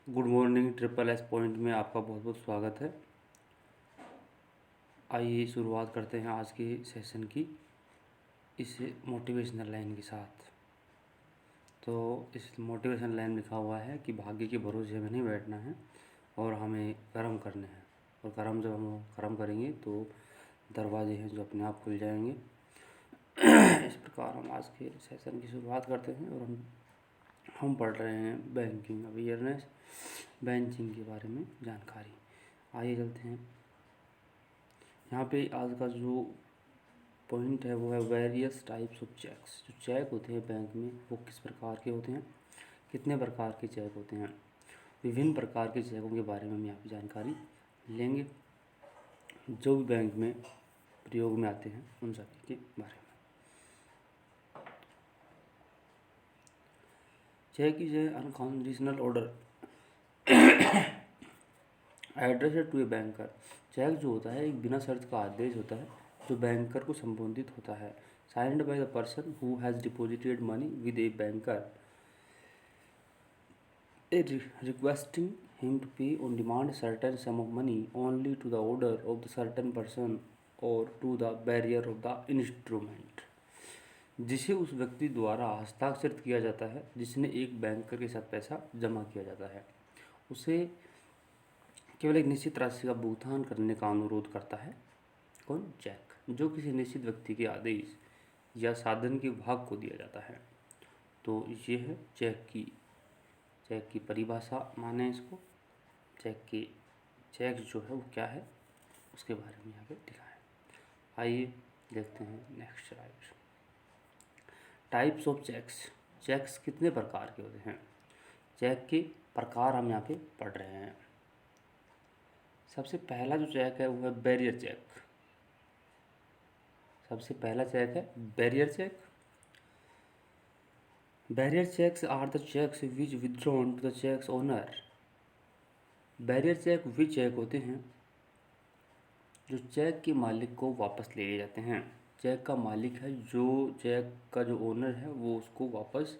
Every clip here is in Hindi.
Good morning triple S point में आपका बहुत बहुत स्वागत है। आइए शुरुआत करते हैं आज के सेशन की इस मोटिवेशनल लाइन के साथ। तो इस मोटिवेशनल लाइन में लिखा हुआ है कि भाग्य के भरोसे में नहीं बैठना है और हमें कर्म करने हैं, और कर्म जब हम कर्म करेंगे तो दरवाजे हैं जो अपने आप खुल जाएंगे। इस प्रकार हम आज के सेशन की शुरुआत करते हैं और हम पढ़ रहे हैं बैंकिंग अवेयरनेस, बैंकिंग के बारे में जानकारी। आइए चलते हैं। यहाँ पे आज का जो पॉइंट है वो है वेरियस टाइप्स ऑफ चेक्स। जो चेक होते हैं बैंक में वो किस प्रकार के होते हैं, कितने प्रकार के चेक होते हैं, विभिन्न प्रकार के चेकों के बारे में हम यहाँ पे जानकारी लेंगे जो भी बैंक में प्रयोग में आते हैं उन सभी के बारे में। Cheque is a unconditional order address to a banker. Cheque जो होता है एक बिना शर्त का आदेश होता है जो बैंकर को संबोधित होता है। Signed by the person who has deposited money with a banker requesting him to pay on demand certain sum of money only to the order of the certain person or to the bearer of the instrument। जिसे उस व्यक्ति द्वारा हस्ताक्षरित किया जाता है जिसने एक बैंकर के साथ पैसा जमा किया जाता है, उसे केवल एक निश्चित राशि का भुगतान करने का अनुरोध करता है। कौन? चेक, जो किसी निश्चित व्यक्ति के आदेश या साधन के भाग को दिया जाता है। तो ये है चेक की परिभाषा माने इसको। चेक जो है वो क्या है उसके बारे में यहाँ पे लिखा है। आइए देखते हैं next slide. Types of cheques. Cheques कितने प्रकार के होते हैं, चेक के प्रकार हम यहाँ पे पढ़ रहे हैं। सबसे पहला जो चेक है वो है बैरियर चेक। सबसे पहला चेक है barrier cheque. Barrier cheques are the cheques which withdrawn to the cheques owner. Barrier cheque वे चेक होते हैं जो चेक के मालिक को वापस ले लिए जाते हैं। चेक का मालिक है जो चेक का जो ओनर है वो उसको वापस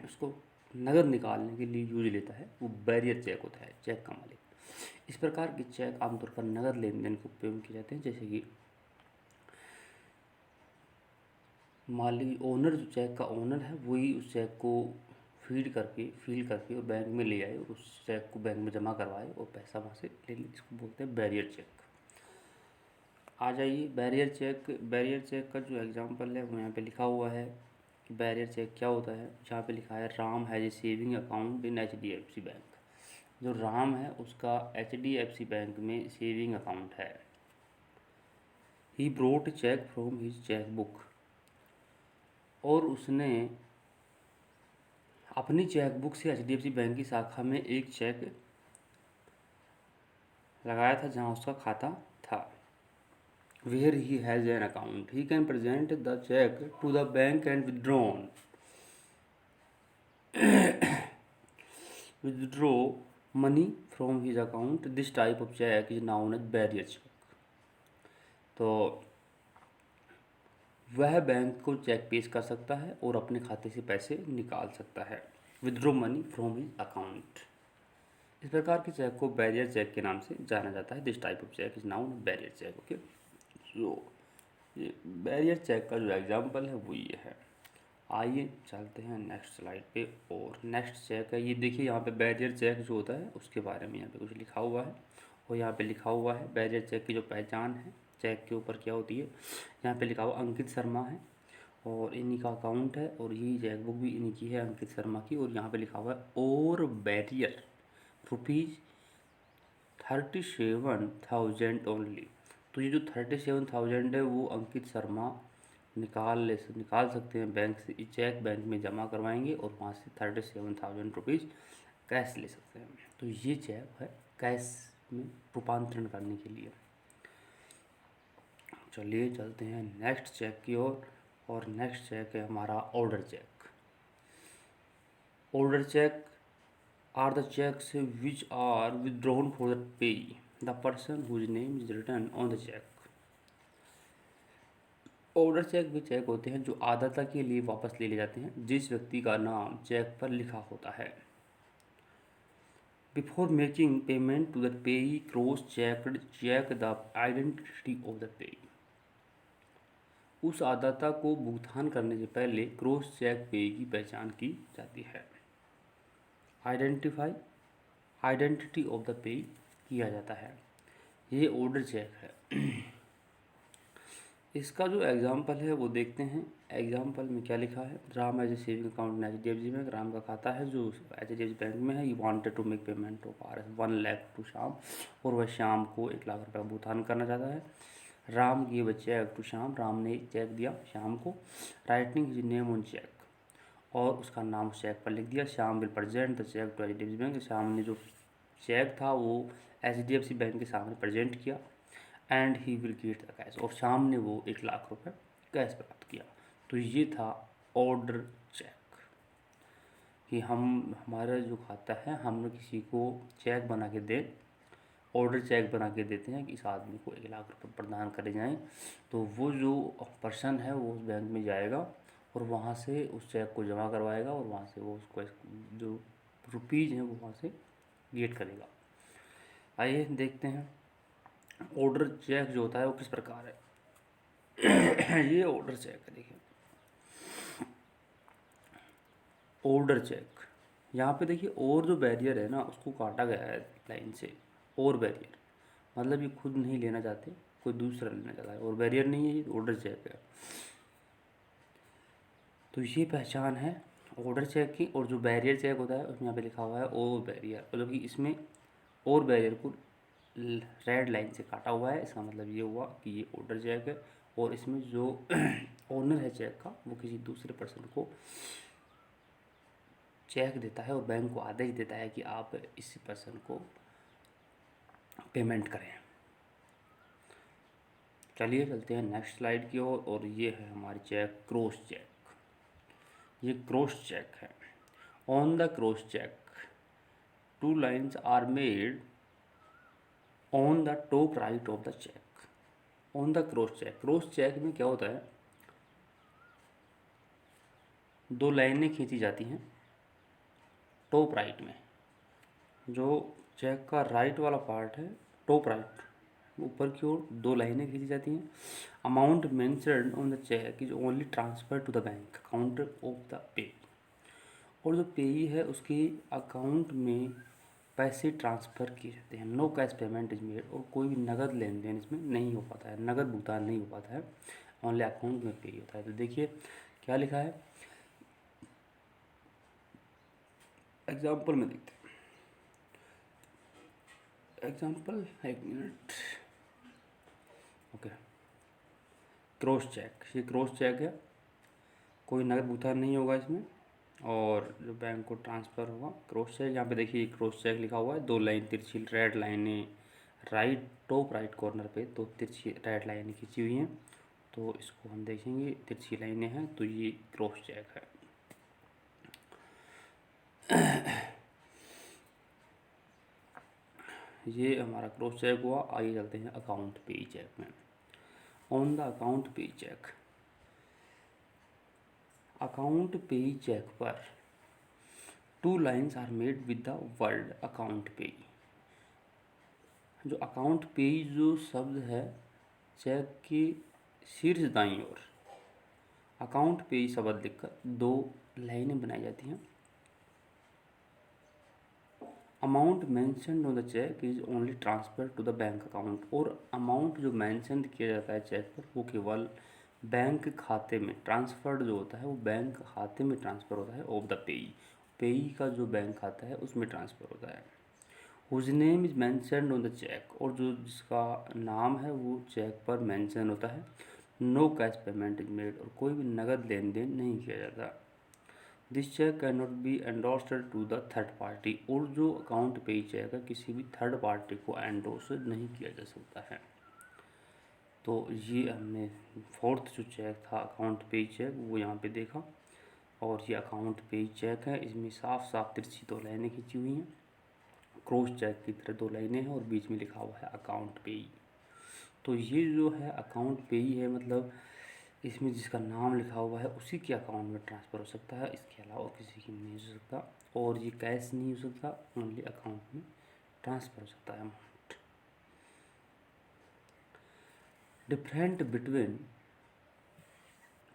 उसको नगद निकालने के लिए यूज लेता है, वो बैरियर चेक होता है चेक का मालिक। इस प्रकार के चेक आमतौर पर नगद लेन देन को उपयोग किए जाते हैं, जैसे कि मालिक ओनर जो चेक का ओनर है वही उस चेक को फील करके और बैंक में ले आए और उस चेक को बैंक में जमा करवाए और पैसा वहाँ से ले ले। इसको बोलते हैं बैरियर चेक। आ जाइए बैरियर चेक का जो एग्जांपल है वो यहाँ पे लिखा हुआ है कि बैरियर चेक क्या होता है। यहाँ पे लिखा है Ram has a saving account in HDFC bank. जो राम है उसका HDFC बैंक में सेविंग अकाउंट है। He brought cheque from his cheque book. और उसने अपनी चेक बुक से HDFC बैंक की शाखा में एक चेक लगाया था जहाँ उसका खाता था। Where he has an account, he can present the check to the bank and withdraw money from his account. This type of check is known as barrier check. तो वह बैंक को चेक पेश कर सकता है और अपने खाते से पैसे निकाल सकता है, withdraw money from his account. इस प्रकार के चेक को बैरियर चेक के नाम से जाना जाता है। This type of cheque is known bearer cheque. Okay, so ये बैरियर चेक का जो एग्जांपल है वो ये है। आइए चलते हैं नेक्स्ट स्लाइड पे। और नेक्स्ट चेक है ये, देखिए यहाँ पे बैरियर चेक जो होता है उसके बारे में यहाँ पे कुछ लिखा हुआ है। और यहाँ पे लिखा हुआ है बैरियर चेक की जो पहचान है चेक के ऊपर क्या होती है। यहाँ पे लिखा हुआ अंकित शर्मा है और इन्हीं का अकाउंट है और ये चेक बुक भी इन्हीं की है, अंकित शर्मा की। और यहाँ पे लिखा हुआ है और बैरियर ₹37,000 ओनली। तो ये जो 37,000 है वो अंकित शर्मा निकाल सकते हैं बैंक से। चेक बैंक में जमा करवाएंगे और वहाँ से ₹37,000 कैश ले सकते हैं। तो ये चेक है कैश में रूपांतरण करने के लिए। चलिए चलते हैं नेक्स्ट चेक की ओर। और नेक्स्ट चेक है हमारा order cheque. Order cheque are the checks which are withdrawn for the pay, the person whose name is written on the check। Order cheque वे चेक होते हैं जो आदाता के लिए वापस ले जाते हैं जिस व्यक्ति का नाम चेक पर लिखा होता है। Before making payment to the payee cross check the identity of the payee. उस आदाता को भुगतान करने से पहले क्रॉस चेक पेई की पहचान की जाती है। आइडेंटिटी ऑफ द पेई किया जाता है। ये ऑर्डर चेक है। इसका जो एग्जाम्पल है वो देखते हैं। एग्जाम्पल में क्या लिखा है, Ram as a saving account in HDFC bank. Ram का खाता है जो HDFC बैंक में है। He wanted to make payment of ₹1 lakh to Shyam, और वह श्याम को 1 लाख रुपये का भुगतान करना चाहता है। Ram give a cheque to Shyam. Ram ने चेक दिया श्याम को। Writing his name on cheque, और उसका नाम चेक पर लिख दिया। Shyam will present the cheque to HDFC bank. Shyam ने जो चेक था वो HDFC बैंक के सामने प्रेजेंट किया। And he will get the cash, और शाम ने वो 1 लाख रुपए कैश प्राप्त किया। तो ये था ऑर्डर चेक, कि हमारा जो खाता है, हम किसी को चेक बना के दें, ऑर्डर चेक बना के देते हैं कि इस आदमी को 1 लाख रुपए प्रदान करे जाएं। तो वो जो पर्सन है वो उस बैंक में जाएगा और वहाँ से उस चेक को जमा करवाएगा, और वहाँ से वो उसको जो रुपीज़ हैं वो वहाँ से गेट करेगा। आइए देखते हैं ऑर्डर चेक जो होता है वो किस प्रकार है। ये ऑर्डर चेक है, देखिए ऑर्डर चेक। यहाँ पे देखिए और जो बैरियर है ना उसको काटा गया है लाइन से। और बैरियर मतलब ये खुद नहीं लेना चाहते, कोई दूसरा लेना चाहता है, और बैरियर नहीं है, ये ऑर्डर चेक है। तो ये पहचान है ऑर्डर चेक की। और जो बैरियर चेक होता है उसमें यहाँ पे लिखा हुआ है और बैरियर, मतलब कि इसमें और बैरियर को रेड लाइन से काटा हुआ है। इसका मतलब ये हुआ कि ये ऑर्डर चेक है, और इसमें जो ओनर है चेक का वो किसी दूसरे पर्सन को चेक देता है और बैंक को आदेश देता है कि आप इस पर्सन को पेमेंट करें। चलिए चलते हैं नेक्स्ट स्लाइड की ओर। और ये है हमारी चेक क्रॉस चेक। ये क्रॉस चेक है। On the cross cheque 2 lines are made on the top right of the cheque. On the cross cheque, cross cheque में क्या होता है, 2 लाइनें खींची जाती हैं टॉप राइट में। जो चेक का राइट वाला पार्ट है, टॉप राइट ऊपर की ओर 2 लाइनें खींची जाती हैं। Amount mentioned on the cheque is only transfer to the bank account of the pay. और जो पेई है उसके अकाउंट में पैसे ट्रांसफ़र किए जाते हैं। No cash payment is made, और कोई भी नगद लेन देन इसमें नहीं हो पाता है, नगद भुगतान नहीं हो पाता है, ओनली अकाउंट में पे होता है। तो देखिए क्या लिखा है, एग्जाम्पल में देखते हैं। Example 1 minute. Okay, cross cheque, ये क्रॉस चेक है, कोई नगद भुगतान नहीं होगा इसमें, और जो बैंक को ट्रांसफ़र होगा क्रॉस चेक। यहाँ पे देखिए क्रॉस चेक लिखा हुआ है, 2 लाइन तिरछी रेड लाइनें राइट टॉप राइट कॉर्नर पे 2 तिरछी रेड लाइनें खींची हुई हैं। तो इसको हम देखेंगे, तिरछी लाइनें हैं, तो ये क्रॉस चेक है। ये हमारा क्रॉस चेक हुआ। आइए चलते हैं अकाउंट पे चेक में। On the account pay cheque, account pay cheque पर 2 lines are made with the word account pay. जो अकाउंट पे जो शब्द है चेक की शीर्ष दाईं ओर अकाउंट पे शब्द लिखकर 2 लाइनें बनाई जाती हैं। Amount mentioned on the cheque is only transfer to the bank account. और अमाउंट जो मेंशन किया जाता है चेक पर वो केवल बैंक खाते में ट्रांसफर्ड जो होता है वो बैंक खाते में ट्रांसफ़र होता है ऑफ द पेई। पेई का जो बैंक खाता है उसमें ट्रांसफ़र होता है। Whose name is mentioned on the cheque, और जो जिसका नाम है वो चेक पर मेंशन होता है। No cash payment is made, और कोई भी नगद लेन देन नहीं किया जाता। This cheque can not be endorsed to the third party, और जो अकाउंट पे चेक है किसी भी थर्ड पार्टी को एंडोर्स नहीं किया जा सकता है। तो ये हमने 4th जो चेक था अकाउंट पे चेक वो यहाँ पे देखा। और ये अकाउंट पे चेक है, इसमें साफ साफ तिरछी 2 लाइनें खींची हुई हैं, क्रॉस चेक की तरह 2 लाइनें हैं, और बीच में लिखा हुआ है अकाउंट पे। तो ये जो है अकाउंट पे है, मतलब इसमें जिसका नाम लिखा हुआ है उसी के अकाउंट में ट्रांसफ़र हो सकता है, इसके अलावा और किसी की नहीं हो सकता। और ये कैश नहीं हो सकता, ओनली अकाउंट में ट्रांसफ़र हो सकता है amount. Different between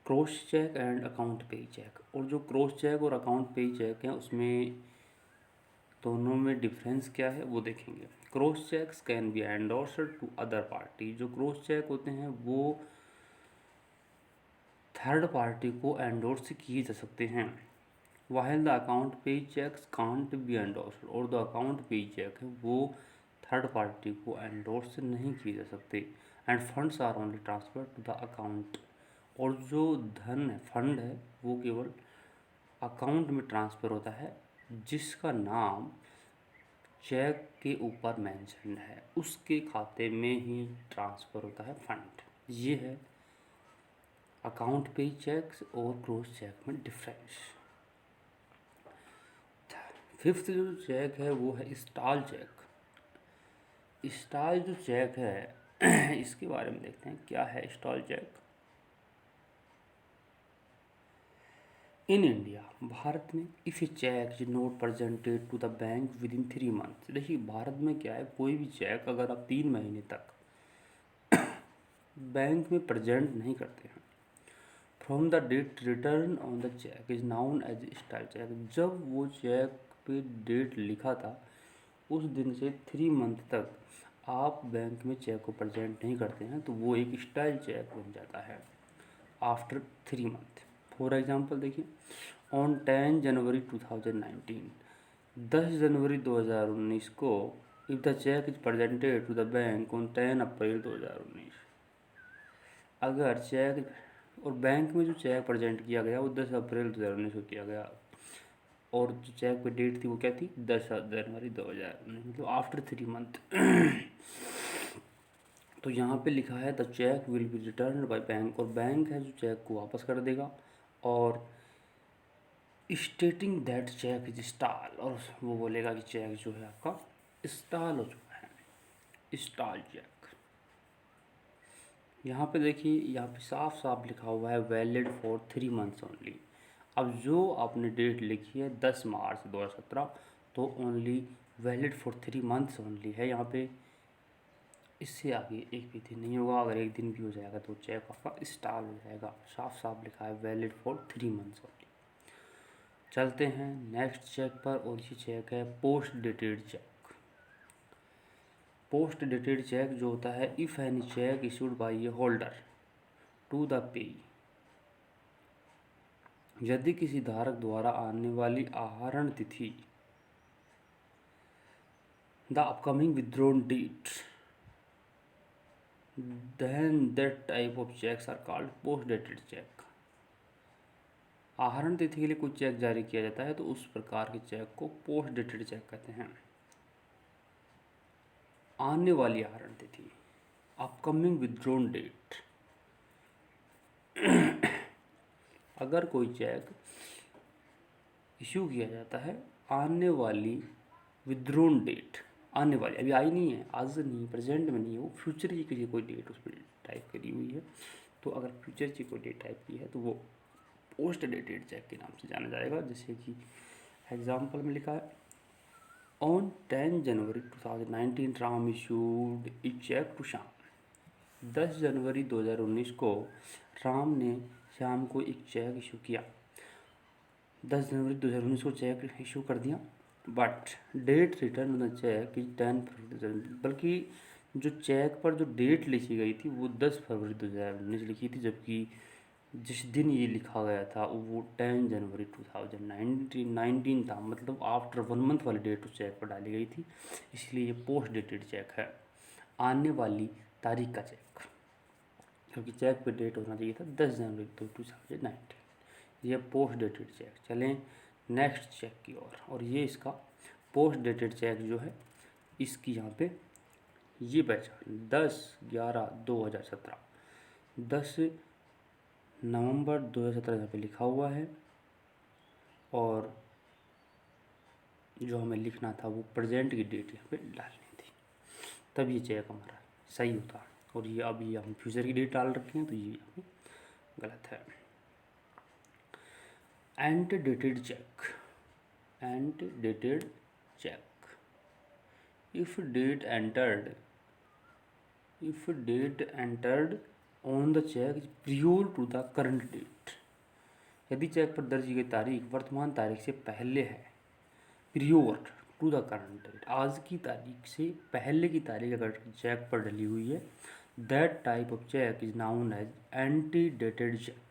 cross cheque and account pay cheque. और जो क्रॉस चेक और अकाउंट पे चेक हैं उसमें दोनों में डिफरेंस क्या है वो देखेंगे। Cross cheques can be endorsed to other party. जो क्रॉस चेक होते हैं वो थर्ड पार्टी को एंडोर्स किए जा सकते हैं, वाइल द अकाउंट पे चेक्स कांट बी एंडोर्स्ड। और द अकाउंट पे चेक है वो थर्ड पार्टी को एंडोर्स नहीं किए जा सकते। And funds are only transfer to the account. और जो धन है, फंड है, वो केवल अकाउंट में ट्रांसफ़र होता है जिसका नाम चेक के ऊपर मेंशन है, उसके खाते में ही ट्रांसफ़र होता है फंड। ये है अकाउंट पे चेक्स और क्रॉस चेक में डिफरेंस। फिफ्थ जो चेक है वो है स्टॉल चेक। स्टॉल जो चेक है इसके बारे में देखते हैं क्या है stale cheque. In India, Bharat में, if a cheque is not presented to the bank within 3 month. देखिए भारत में क्या है, कोई भी चेक अगर आप 3 महीने तक बैंक में प्रेजेंट नहीं करते हैं, from the date return on the cheque is known as stall cheque. जब वो चेक पे डेट लिखा था उस दिन से 3 मंथ तक आप बैंक में चेक को प्रेजेंट नहीं करते हैं तो वो एक स्टाइल चेक बन जाता है आफ्टर 3 मंथ। फॉर एग्जांपल देखिए, ऑन 10 जनवरी 2019, 10 जनवरी 2019 को, if the cheque is presented to the bank on 10 April 2019। अगर चेक और बैंक में जो चेक प्रेजेंट किया गया वो 10 अप्रैल 2019 को किया गया और जो चेक पे डेट थी वो क्या थी 10 जनवरी 2019, मतलब आफ्टर 3 मंथ। तो यहाँ पे लिखा है the cheque will be return by bank, और बैंक है जो चेक को वापस कर देगा, और stating that cheque is stall, और वो बोलेगा कि चेक जो है आपका स्टॉल हो चुका है, स्टॉल चेक। यहाँ पे देखिए, यहाँ पे साफ साफ लिखा हुआ है वैलिड फॉर 3 मंथ्स ओनली। अब जो आपने डेट लिखी है 10 मार्च 2017, तो only valid for 3 months only है यहाँ पे। इससे आगे एक भी दिन नहीं होगा। अगर एक दिन भी हो जाएगा तो चेक आपका स्टॉल हो जाएगा। साफ साफ लिखा है वैलिड फॉर 3 मंथ्स ओनली। चलते हैं नेक्स्ट चेक पर, और ये चेक है post dated cheque. Post dated cheque जो होता है, if any cheque issued by a holder to the payee, यदि किसी धारक द्वारा आने वाली आहरण तिथि, the upcoming withdrawn date, then that type of checks are called post dated check। आहरण तिथि के लिए कोई चेक जारी किया जाता है तो उस प्रकार के चेक को पोस्ट डेटेड चेक कहते हैं। आने वाली आहरण तिथि, अपकमिंग विथड्रॉन डेट। अगर कोई चेक इशू किया जाता है आने वाली विथड्रॉन डेट, आने वाली अभी आई नहीं है, आज नहीं, प्रेजेंट में नहीं है, वो फ्यूचर की किसी कोई डेट उस पर टाइप करी हुई है, तो अगर फ्यूचर की कोई डेट टाइप की है तो वो पोस्ट डेटेड चेक के नाम से जाना जाएगा। जैसे कि एग्जाम्पल में लिखा है, on 10 January 2019 Ram issued a cheque to Shyam. 10 जनवरी 2019 को राम ने श्याम को एक चेक इशू किया। 10 जनवरी 2019 को चेक इशू कर दिया, but date return on the cheque is 10 February, बल्कि जो चेक पर जो डेट लिखी गई थी वो 10 फरवरी 2019 लिखी थी, जबकि जिस दिन ये लिखा गया था वो 10 जनवरी 2019 था, मतलब आफ्टर 1 मंथ वाली डेट उस चेक पर डाली गई थी, इसलिए ये पोस्ट डेटेड चेक है, आने वाली तारीख का चेक, क्योंकि चेक पे डेट होना चाहिए था 10 जनवरी 2019। ये पोस्ट डेटेड चेक। चलें नेक्स्ट चेक की और ये इसका पोस्ट डेटेड चेक जो है इसकी यहाँ पे ये पहचान 10/11/2017, 10 नवंबर 2017 यहाँ पे लिखा हुआ है, और जो हमें लिखना था वो प्रेजेंट की डेट यहाँ पे डालनी थी, तब ये चेक हमारा सही होता। और ये अभी हम फ्यूचर की डेट डाल रखे हैं तो ये यहाँ पे गलत है। Antedated cheque, antedated cheque, if date entered on the cheque is prior to the current date, यदि चेक पर दर्ज की गई तारीख वर्तमान तारीख से पहले है, prior to the current date, आज की तारीख से पहले की तारीख अगर चेक पर डली हुई है, that type of cheque is known as antedated cheque,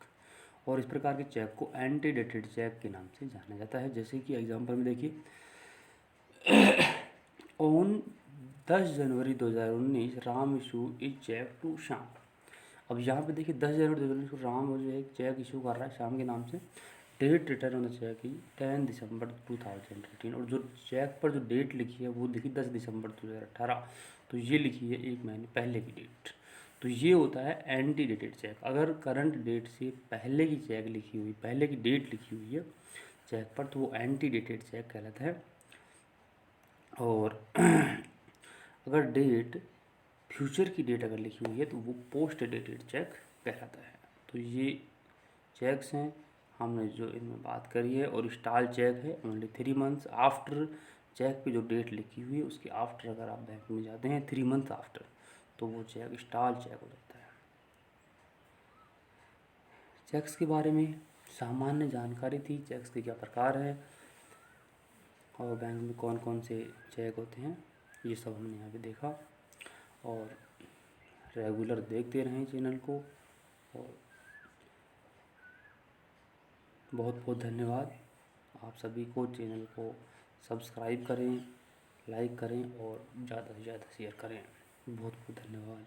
और इस प्रकार के चेक को एंटीडेटेड चेक के नाम से जाना जाता है। जैसे कि एग्जांपल में देखिए, on 10 January 2019 Ram issue is cheque to Shyam. अब यहाँ पे देखिए 10 जनवरी 2019 को राम जो है चेक इशू कर रहा है श्याम के नाम से, date return on the cheque is 10 December 2018, और जो चेक पर जो डेट लिखी है वो देखिए 10 दिसंबर 2018, तो ये लिखी है एक महीने पहले की डेट, तो ये होता है एंटीडेटेड चेक। अगर करंट डेट से पहले की चेक लिखी हुई, पहले की डेट लिखी हुई है चेक पर, तो वो एंटीडेटेड चेक कहलाता है। और अगर डेट फ्यूचर की डेट अगर लिखी हुई है तो वो पोस्ट डेटेड चेक कहलाता है। तो ये चेक्स हैं हमने जो इनमें बात करी है। और स्टॉल चेक है ओनली 3 मंथ्स आफ्टर, चेक पे जो डेट लिखी हुई है उसके आफ्टर अगर आप बैंक में जाते हैं 3 मंथ आफ्टर, तो वो चेक स्टॉल चेक हो जाता है। चेक्स के बारे में सामान्य जानकारी थी, चेक्स के क्या प्रकार है और बैंक में कौन कौन से चेक होते हैं, ये सब हमने यहाँ पे देखा। और रेगुलर देखते रहें चैनल को, और बहुत बहुत धन्यवाद। आप सभी को चैनल को सब्सक्राइब करें, लाइक करें और ज़्यादा से ज़्यादा शेयर करें। बहुत बहुत धन्यवाद।